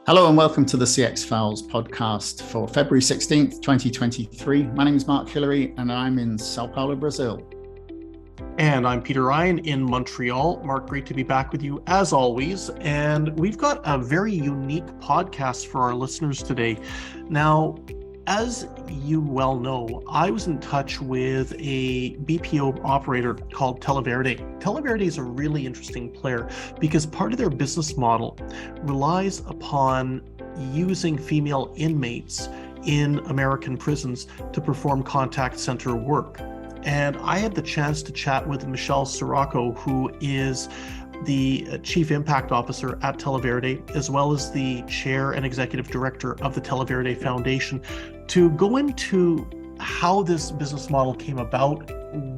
Hello and welcome to the CX Files podcast for February 16th, 2023. My name is Mark Hillary and I'm in Sao Paulo, Brazil. And I'm Peter Ryan in Montreal. Mark, great to be back with you as always. And we've got a very unique podcast for our listeners today. Now, as you well know, I was in touch with a BPO operator called Televerde. Televerde is a really interesting player because part of their business model relies upon using female inmates in American prisons to perform contact center work. And I had the chance to chat with Michelle Cirocco, who is the Chief Impact Officer at Televerde, as well as the Chair and Executive Director of the Televerde Foundation, to go into how this business model came about,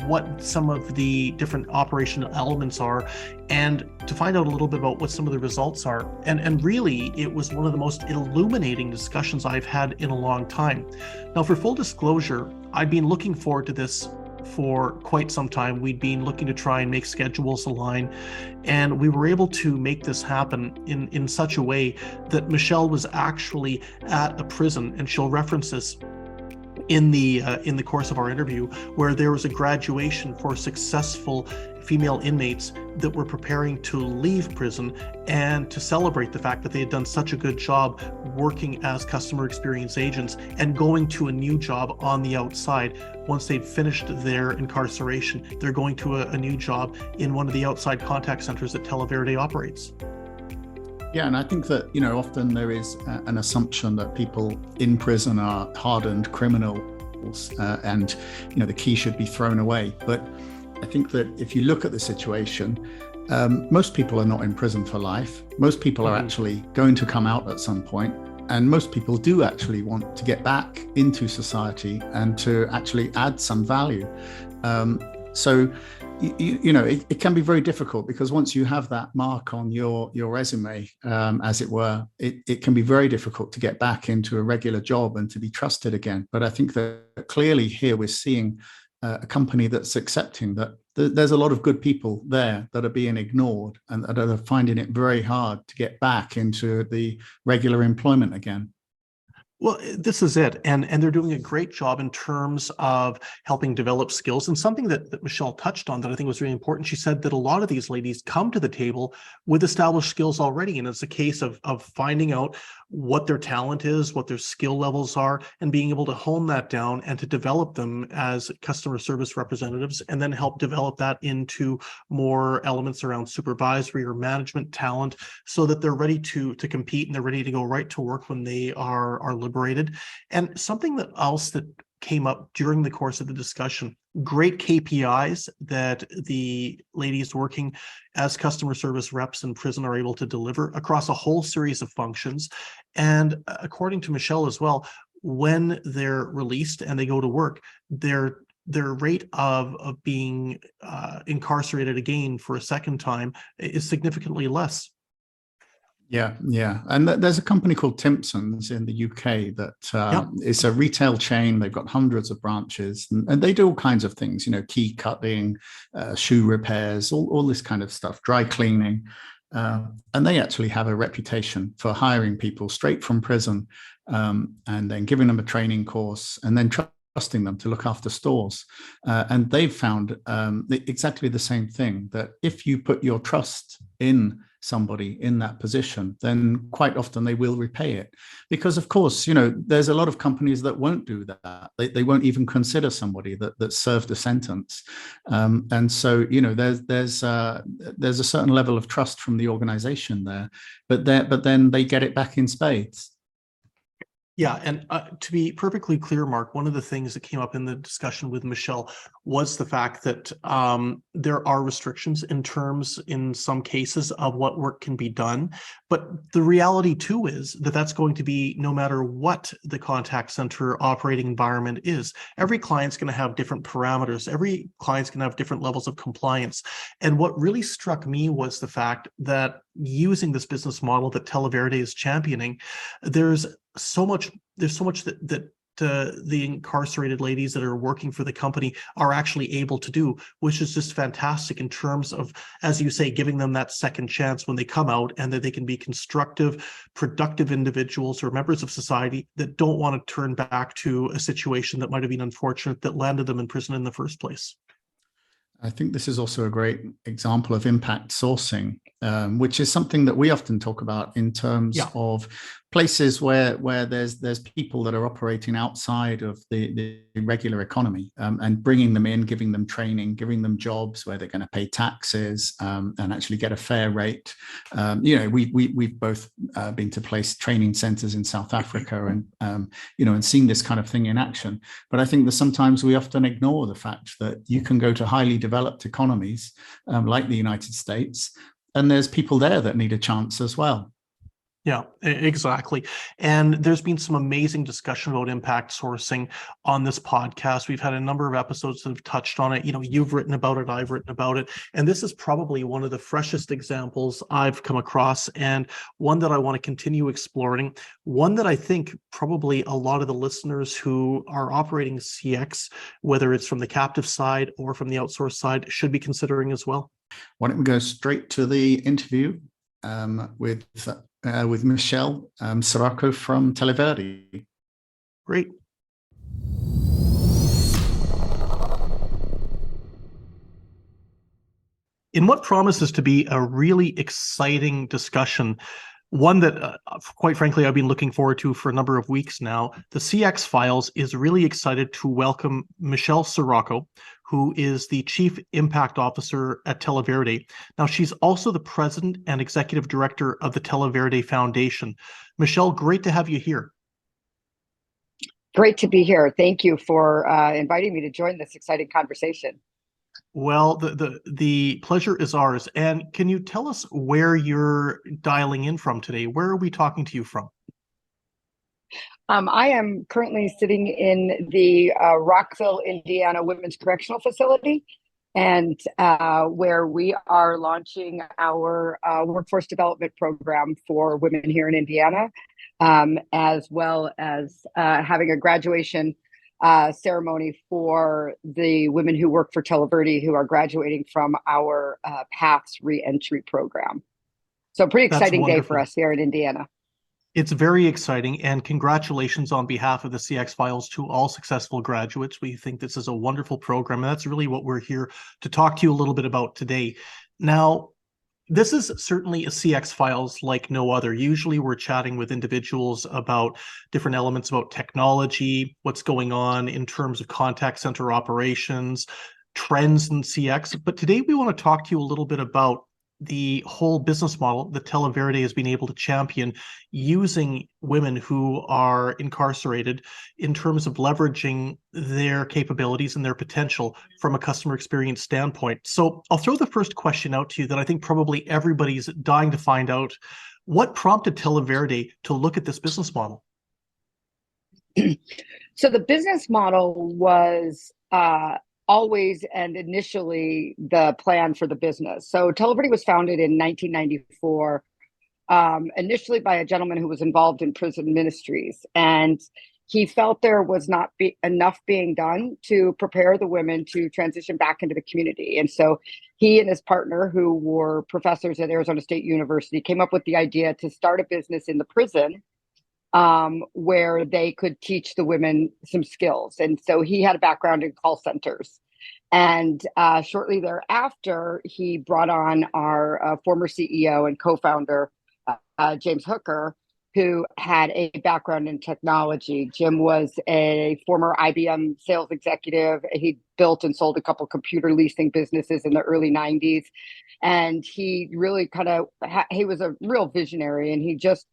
what some of the different operational elements are, and to find out a little bit about what some of the results are. And really, it was one of the most illuminating discussions I've had in a long time. Now, for full disclosure, I've been looking forward to this for quite some time. We'd been looking to try and make schedules align, and we were able to make this happen in such a way that Michelle was actually at a prison, and she'll reference this in the course of our interview, where there was a graduation for successful female inmates that were preparing to leave prison, and to celebrate the fact that they had done such a good job working as customer experience agents and going to a new job on the outside. Once they'd finished their incarceration, they're going to a new job in one of the outside contact centers that Televerde operates. Yeah, and I think that, often there is an assumption that people in prison are hardened criminals and, the key should be thrown away. But I think that if you look at the situation, most people are not in prison for life. Most people are actually going to come out at some point, and most people do actually want to get back into society and to actually add some value. So it can be very difficult, because once you have that mark on your resume, as it were, it can be very difficult to get back into a regular job and to be trusted again. But I think that clearly here we're seeing a company that's accepting that there's a lot of good people there that are being ignored and that are finding it very hard to get back into the regular employment again. Well, this is it. And they're doing a great job in terms of helping develop skills. And something that Michelle touched on that I think was really important, she said that a lot of these ladies come to the table with established skills already. And it's a case of finding out what their talent is, what their skill levels are, and being able to hone that down and to develop them as customer service representatives, and then help develop that into more elements around supervisory or management talent, so that they're ready to compete and they're ready to go right to work when they are liberated. And something else that came up during the course of the discussion, great KPIs that the ladies working as customer service reps in prison are able to deliver across a whole series of functions. And according to Michelle as well, when they're released and they go to work, their rate of being incarcerated again for a second time is significantly less. Yeah. And there's a company called Timpson's in the UK that is a retail chain. They've got hundreds of branches, and they do all kinds of things, key cutting, shoe repairs, all this kind of stuff, dry cleaning. And they actually have a reputation for hiring people straight from prison, and then giving them a training course, and then trusting them to look after stores. And they've found exactly the same thing, that if you put your trust in somebody in that position, then quite often they will repay it. Because of course, there's a lot of companies that won't do that. They won't even consider somebody that served a sentence. And so, there's a certain level of trust from the organization there, but then they get it back in spades. Yeah, and to be perfectly clear, Mark, one of the things that came up in the discussion with Michelle was the fact that there are restrictions in some cases of what work can be done. But the reality too is that that's going to be no matter what the contact center operating environment is. Every client's going to have different parameters. Every client's going to have different levels of compliance. And what really struck me was the fact that using this business model that Televerde is championing, there's so much that the incarcerated ladies that are working for the company are actually able to do, which is just fantastic in terms of, as you say, giving them that second chance when they come out, and that they can be constructive, productive individuals or members of society that don't want to turn back to a situation that might have been unfortunate that landed them in prison in the first place. I think this is also a great example of impact sourcing, which is something that we often talk about in terms of places where there's people that are operating outside of the regular economy, and bringing them in, giving them training, giving them jobs where they're going to pay taxes, and actually get a fair rate. We've both been to place training centers in South Africa, and and seen this kind of thing in action. But I think that sometimes we often ignore the fact that you can go to highly developed economies like the United States, and there's people there that need a chance as well. Yeah, exactly. And there's been some amazing discussion about impact sourcing on this podcast. We've had a number of episodes that have touched on it. You've written about it, I've written about it. And this is probably one of the freshest examples I've come across, and one that I want to continue exploring. One that I think probably a lot of the listeners who are operating CX, whether it's from the captive side or from the outsourced side, should be considering as well. Why don't we go straight to the interview with Michelle Cirocco from Televerde. Great. In what promises to be a really exciting discussion, one that, quite frankly, I've been looking forward to for a number of weeks now, the CX Files is really excited to welcome Michelle Cirocco, who is the Chief Impact Officer at Televerde. Now, she's also the President and Executive Director of the Televerde Foundation. Michelle, great to have you here. Great to be here. Thank you for inviting me to join this exciting conversation. Well, the pleasure is ours. And can you tell us where you're dialing in from today? Where are we talking to you from? I am currently sitting in the Rockville, Indiana Women's Correctional Facility, and where we are launching our workforce development program for women here in Indiana, as well as having a graduation ceremony for the women who work for Televerde who are graduating from our Paths Reentry program. So pretty exciting day for us here in Indiana. It's very exciting, and congratulations on behalf of the CX Files to all successful graduates. We think this is a wonderful program, and that's really what we're here to talk to you a little bit about today. Now, this is certainly a CX Files like no other. Usually we're chatting with individuals about different elements about technology, what's going on in terms of contact center operations, trends in CX. But today we want to talk to you a little bit about the whole business model that Televerde has been able to champion using women who are incarcerated in terms of leveraging their capabilities and their potential from a customer experience standpoint. So I'll throw the first question out to you that I think probably everybody's dying to find out. What prompted Televerde to look at this business model? So the business model was always and initially the plan for the business. So Televerde was founded in 1994, initially by a gentleman who was involved in prison ministries. And he felt there was not enough being done to prepare the women to transition back into the community. And so he and his partner, who were professors at Arizona State University, came up with the idea to start a business in the prison where they could teach the women some skills. And so he had a background in call centers. And shortly thereafter, he brought on our former CEO and co-founder, James Hooker, who had a background in technology. Jim was a former IBM sales executive. He built and sold a couple computer leasing businesses in the early 90s. And he really he was a real visionary, and he just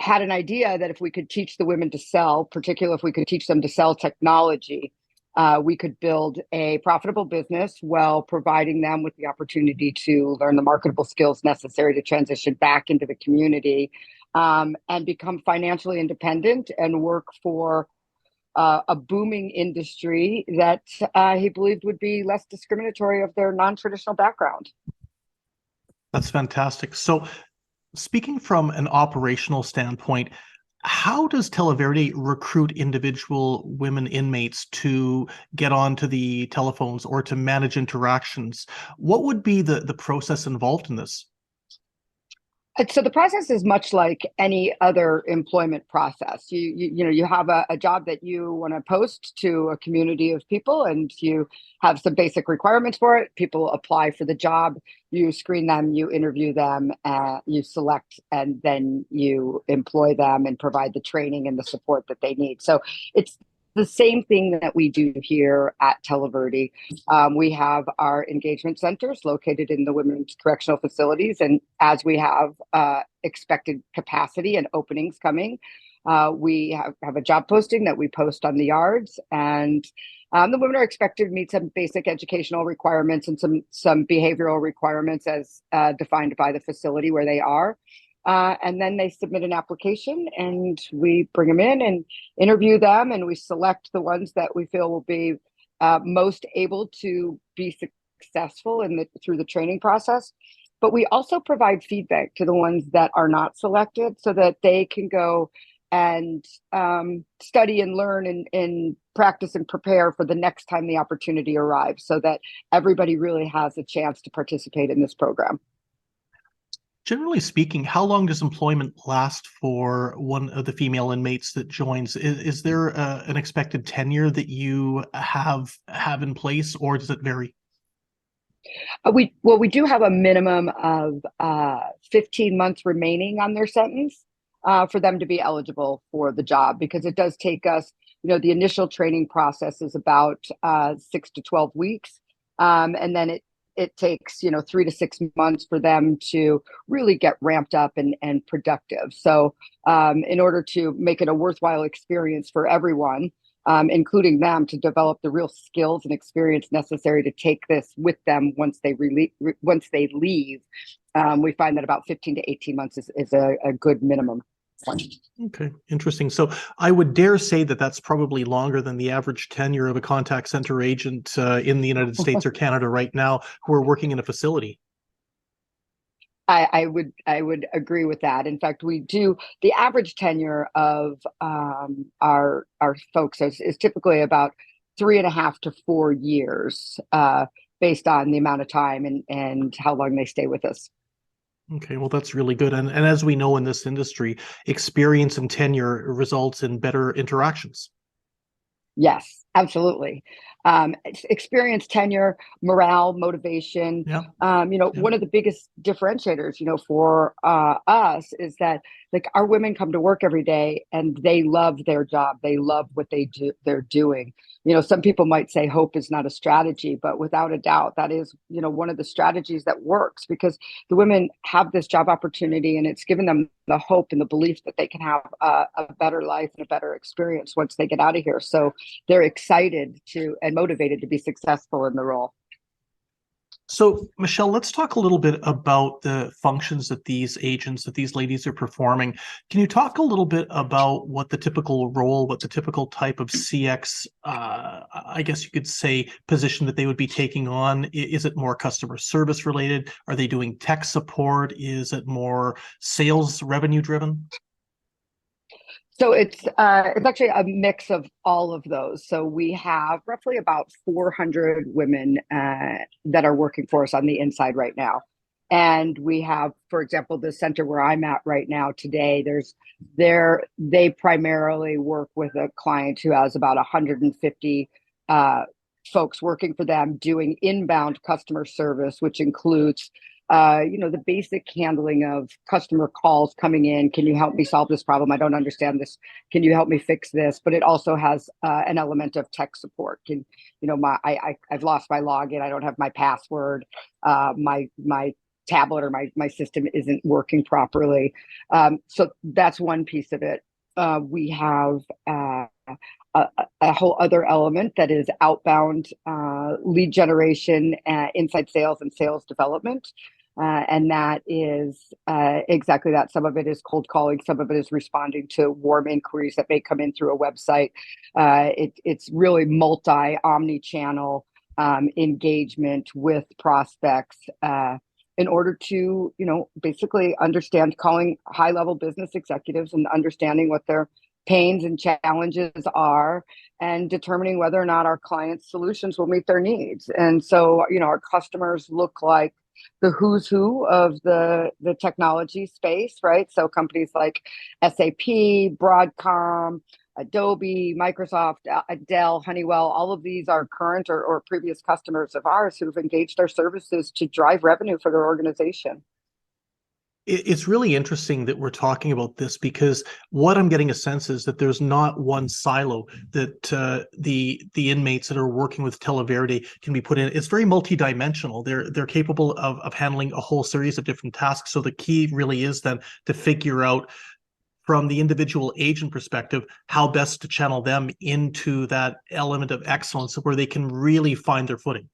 had an idea that if we could teach the women to sell, particularly if we could teach them to sell technology, we could build a profitable business while providing them with the opportunity to learn the marketable skills necessary to transition back into the community, and become financially independent and work for a booming industry that he believed would be less discriminatory of their non-traditional background. That's fantastic. So speaking from an operational standpoint, How does Televerde recruit individual women inmates to get onto the telephones or to manage interactions? What would be the process involved in this? So the process is much like any other employment process. You have a job that you want to post to a community of people, and you have some basic requirements for it. People apply for the job, you screen them, you interview them, you select, and then you employ them and provide the training and the support that they need. So it's the same thing that we do here at Televerde. We have our engagement centers located in the women's correctional facilities. And as we have expected capacity and openings coming, we have a job posting that we post on the yards. And the women are expected to meet some basic educational requirements and some behavioral requirements as defined by the facility where they are. And then they submit an application and we bring them in and interview them, and we select the ones that we feel will be most able to be successful through the training process. But we also provide feedback to the ones that are not selected so that they can go and study and learn and practice and prepare for the next time the opportunity arrives, so that everybody really has a chance to participate in this program. Generally speaking, how long does employment last for one of the female inmates that joins? Is there an expected tenure that you have in place, or does it vary? We do have a minimum of 15 months remaining on their sentence for them to be eligible for the job, because it does take us, the initial training process is about 6 to 12 weeks. And then it takes 3 to 6 months for them to really get ramped up and productive. So in order to make it a worthwhile experience for everyone, including them, to develop the real skills and experience necessary to take this with them once they leave, we find that about 15 to 18 months is a good minimum point. Okay, interesting. So I would dare say that that's probably longer than the average tenure of a contact center agent in the United States or Canada right now who are working in a facility. I would agree with that. In fact, we do the average tenure of our folks is typically about 3.5 to 4 years, based on the amount of time and how long they stay with us. Okay, well, that's really good. And as we know in this industry, experience and tenure results in better interactions. Yes, absolutely. Experience, tenure, morale, motivation. Yeah. One of the biggest differentiators, for us is that, like, our women come to work every day and they love their job. They love what they're doing. Some people might say hope is not a strategy, but without a doubt, that is, one of the strategies that works, because the women have this job opportunity and it's given them the hope and the belief that they can have a better life and a better experience once they get out of here. So they're excited and motivated to be successful in the role. So, Michelle, let's talk a little bit about the functions that these ladies are performing. Can you talk a little bit about what the typical role, what the typical type of CX, I guess you could say, position that they would be taking on? Is it more customer service related? Are they doing tech support? Is it more sales revenue driven? So it's actually a mix of all of those. So we have roughly about 400 women that are working for us on the inside right now. And we have, for example, the center where I'm at right now today, they primarily work with a client who has about 150 folks working for them, doing inbound customer service, which includes the basic handling of customer calls coming in. Can you help me solve this problem? I don't understand this. Can you help me fix this? But it also has an element of tech support. I've lost my login. I don't have my password. My tablet or my system isn't working properly. So that's one piece of it. We have a whole other element that is outbound lead generation, inside sales and sales development. And that is exactly that. Some of it is cold calling. Some of it is responding to warm inquiries that may come in through a website. It's really omni-channel engagement with prospects. in order to, basically understand, calling high level business executives and understanding what their pains and challenges are, and determining whether or not our clients' solutions will meet their needs. And so, our customers look like the who's who of the technology space, right? So companies like SAP, Broadcom, Adobe, Microsoft, Dell, Honeywell, all of these are current or previous customers of ours who've engaged our services to drive revenue for their organization. It's really interesting that we're talking about this, because what I'm getting a sense is that there's not one silo that the inmates that are working with Televerde can be put in. It's very multidimensional. They're capable of handling a whole series of different tasks. So the key really is then to figure out, from the individual agent perspective, how best to channel them into that element of excellence where they can really find their footing.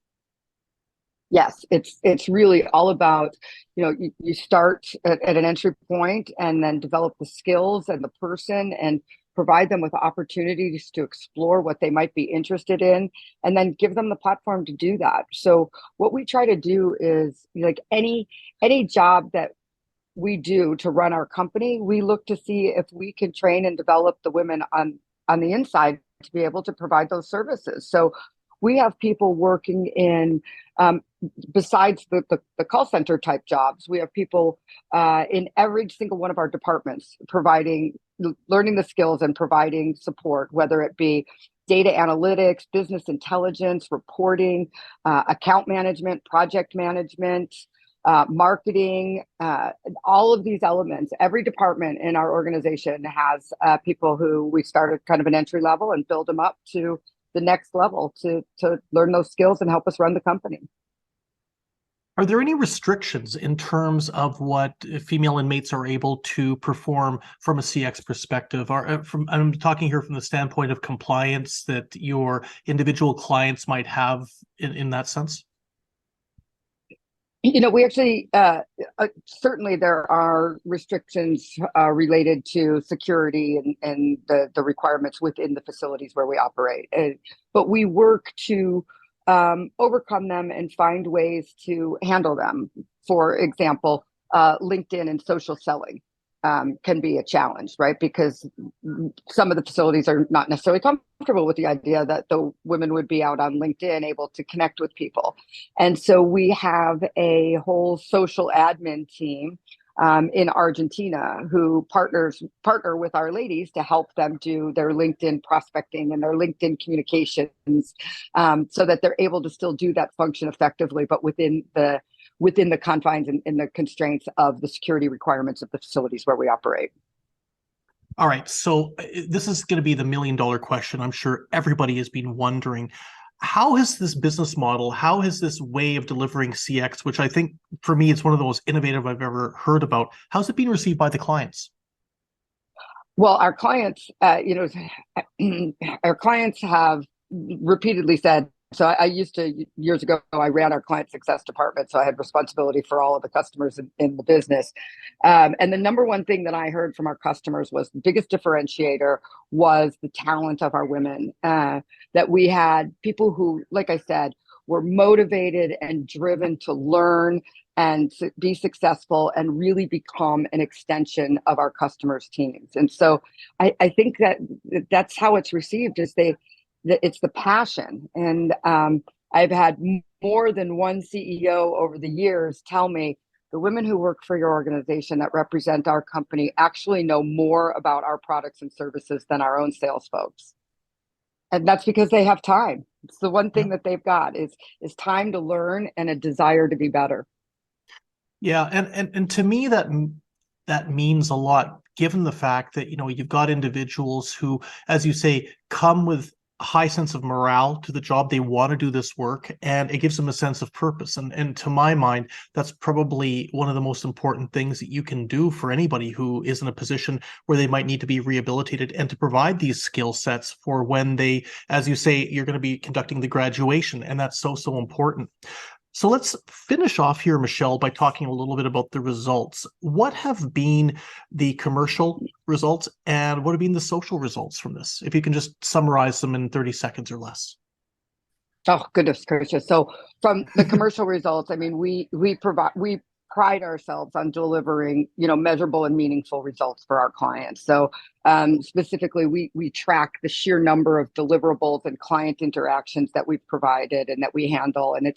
Yes, it's really all about, you start at an entry point and then develop the skills and the person, and provide them with opportunities to explore what they might be interested in, and then give them the platform to do that. So what we try to do is, like any job that we do to run our company, we look to see if we can train and develop the women on the inside to be able to provide those services. So we have people working in, besides the call center type jobs, we have people in every single one of our departments learning the skills and providing support, whether it be data analytics, business intelligence, reporting, account management, project management, marketing, all of these elements. Every department in our organization has people who we start at kind of an entry level and build them up to the next level to learn those skills and help us run the company. Are there any restrictions in terms of what female inmates are able to perform from a CX perspective? I'm talking here from the standpoint of compliance that your individual clients might have in that sense? We actually, certainly there are restrictions related to security and the requirements within the facilities where we operate. But we work to overcome them and find ways to handle them. For example, LinkedIn and social selling can be a challenge, right? Because some of the facilities are not necessarily comfortable with the idea that the women would be out on LinkedIn able to connect with people. And so we have a whole social admin team in Argentina who partner with our ladies to help them do their LinkedIn prospecting and their LinkedIn communications, so that they're able to still do that function effectively, but within the confines and the constraints of the security requirements of the facilities where we operate. All right, so this is going to be the $1 million question. I'm sure everybody has been wondering, how has this business model, how has this way of delivering CX, which I think for me, it's one of the most innovative I've ever heard about, how's it being received by the clients? Well, our clients, our clients have repeatedly said, so I used to, years ago, I ran our client success department. So I had responsibility for all of the customers in the business. And the number one thing that I heard from our customers was the biggest differentiator was the talent of our women, that we had people who, like I said, were motivated and driven to learn and to be successful and really become an extension of our customers' teams. And so I think that's how it's received, is it's the passion. And I've had more than one CEO over the years tell me, the women who work for your organization that represent our company actually know more about our products and services than our own sales folks. And that's because they have time. It's the one thing that they've got is time to learn and a desire to be better. Yeah, and to me that means a lot, given the fact that you've got individuals who, as you say, come with a high sense of morale to the job. They want to do this work, and it gives them a sense of purpose. And to my mind, that's probably one of the most important things that you can do for anybody who is in a position where they might need to be rehabilitated, and to provide these skill sets for when they, as you say, you're going to be conducting the graduation. And that's so important. So let's finish off here, Michelle, by talking a little bit about the results. What have been the commercial results and what have been the social results from this? If you can just summarize them in 30 seconds or less. Oh, goodness gracious. So from the commercial results, I mean, we pride ourselves on delivering, measurable and meaningful results for our clients. So specifically, we track the sheer number of deliverables and client interactions that we've provided and that we handle. And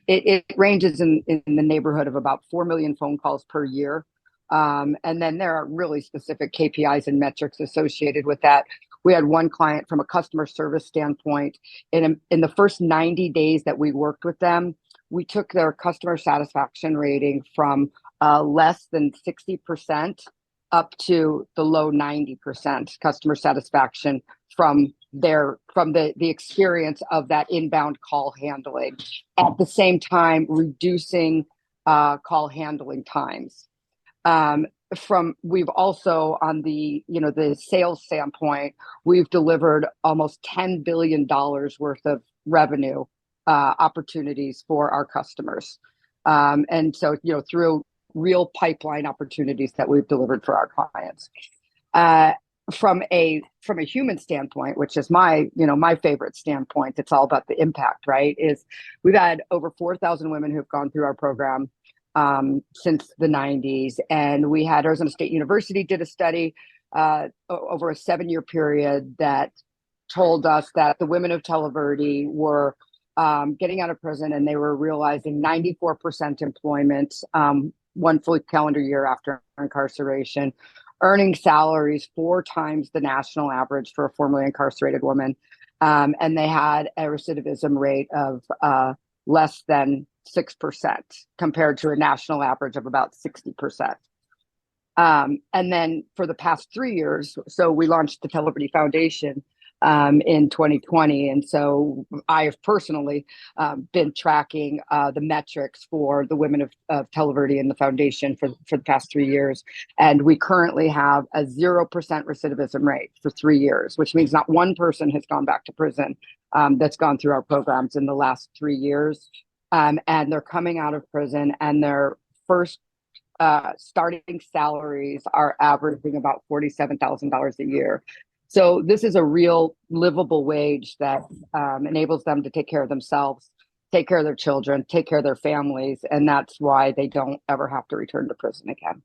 it ranges in the neighborhood of about 4 million phone calls per year. And then there are really specific KPIs and metrics associated with that. We had one client from a customer service standpoint. In the first 90 days that we worked with them, we took their customer satisfaction rating from less than 60% up to the low 90% customer satisfaction from the experience of that inbound call handling. At the same time, reducing call handling times. We've also, on the sales standpoint, we've delivered almost $10 billion worth of revenue opportunities for our customers. And so, through real pipeline opportunities that we've delivered for our clients. From a human standpoint, which is my favorite standpoint, it's all about the impact, right? Is we've had over 4,000 women who've gone through our program since the 90s. And we had Arizona State University did a study over a 7-year period that told us that the women of Televerde were getting out of prison and they were realizing 94% employment 1 full calendar year after incarceration, earning salaries 4 times the national average for a formerly incarcerated woman. And they had a recidivism rate of less than 6% compared to a national average of about 60%. And then for the past 3 years, so we launched the Televerde Foundation in 2020. And so I have personally been tracking the metrics for the women of Televerde and the foundation for the past 3 years. And we currently have a 0% recidivism rate for 3 years, which means not one person has gone back to prison that's gone through our programs in the last 3 years. And they're coming out of prison and their first starting salaries are averaging about $47,000 a year. So this is a real livable wage that enables them to take care of themselves, take care of their children, take care of their families. And that's why they don't ever have to return to prison again.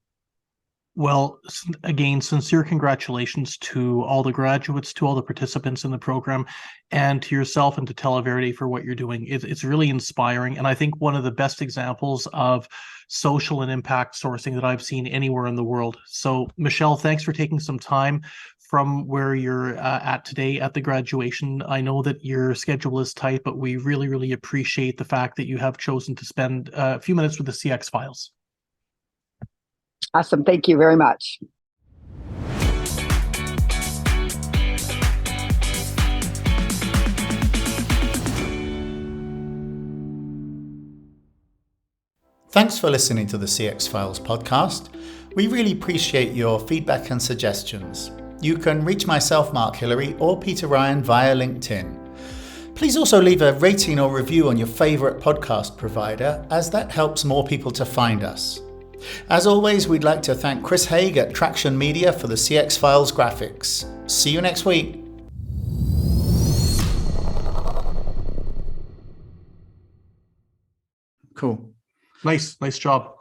Well, again, sincere congratulations to all the graduates, to all the participants in the program, and to yourself and to Televerde for what you're doing. It's really inspiring. And I think one of the best examples of social and impact sourcing that I've seen anywhere in the world. So, Michelle, thanks for taking some time from where you're at today at the graduation. I know that your schedule is tight, but we really, really appreciate the fact that you have chosen to spend a few minutes with the CX Files. Awesome. Thank you very much. Thanks for listening to the CX Files podcast. We really appreciate your feedback and suggestions. You can reach myself, Mark Hillary, or Peter Ryan via LinkedIn. Please also leave a rating or review on your favorite podcast provider, as that helps more people to find us. As always, we'd like to thank Chris Haig at Traction Media for the CX Files graphics. See you next week. Cool. Nice job.